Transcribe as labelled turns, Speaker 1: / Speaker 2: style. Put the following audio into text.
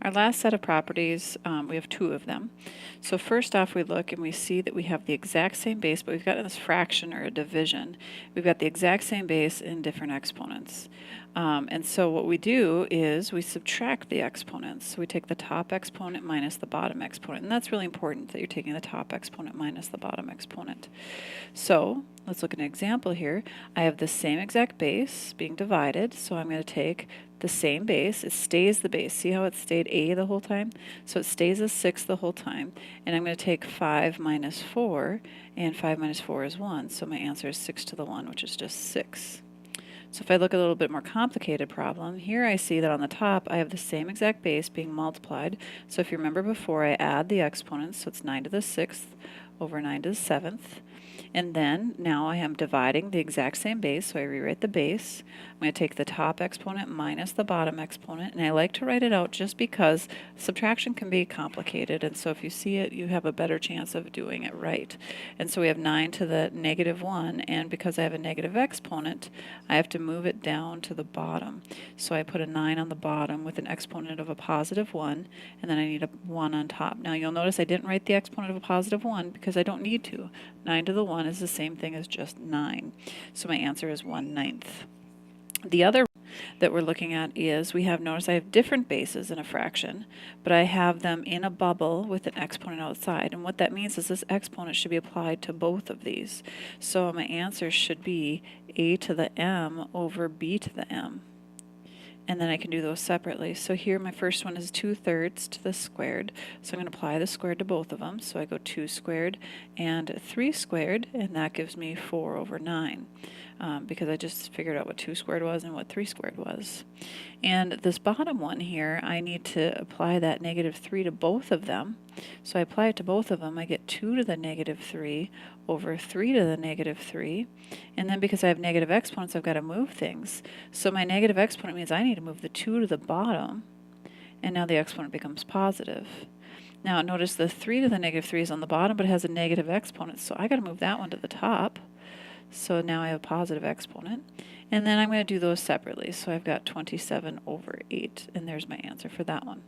Speaker 1: Our last set of properties, we have two of them. So first off, we look and we see that we have the exact same base, but we've got this fraction or a division. We've got the exact same base in different exponents. And so what we do is we subtract the exponents. So we take the top exponent minus the bottom exponent. And that's really important that you're taking the top exponent minus the bottom exponent. So let's look at an example here. I have the same exact base being divided, so I'm going to take the same base. It stays the base. See how it stayed a the whole time? So it stays as 6 the whole time. And I'm going to take 5 minus 4, and 5 minus 4 is 1. So my answer is 6 to the 1, which is just 6. So if I look at a little bit more complicated problem, here I see that on the top I have the same exact base being multiplied. So if you remember before, I add the exponents, so it's 9 to the 6th over 9 to the 7th. And then now I am dividing the exact same base, so I rewrite the base. I'm going to take the top exponent minus the bottom exponent, and I like to write it out just because subtraction can be complicated, and so if you see it, you have a better chance of doing it right. And so we have 9 to the negative 1, and because I have a negative exponent, I have to move it down to the bottom. So I put a 9 on the bottom with an exponent of a positive 1, and then I need a 1 on top. Now you'll notice I didn't write the exponent of a positive 1 because I don't need to. 9 to the 1 is the same thing as just 9. So my answer is 1/9. The other that we're looking at is notice I have different bases in a fraction, but I have them in a bubble with an exponent outside. And what that means is this exponent should be applied to both of these. So my answer should be a to the m over b to the m. And then I can do those separately. So here my first one is 2/3 to the squared. So I'm going to apply the squared to both of them. So I go 2 squared and 3 squared, and that gives me 4 over 9. Because I just figured out what 2 squared was and what 3 squared was. And this bottom one here, I need to apply that -3 to both of them. So I apply it to both of them. I get 2 to the -3 over 3 to the -3. And then because I have negative exponents, I've got to move things. So my negative exponent means I need to move the 2 to the bottom. And now the exponent becomes positive. Now notice the 3 to the -3 is on the bottom, but it has a negative exponent. So I got to move that one to the top. So now I have a positive exponent. And then I'm going to do those separately. So I've got 27 over 8, and there's my answer for that one.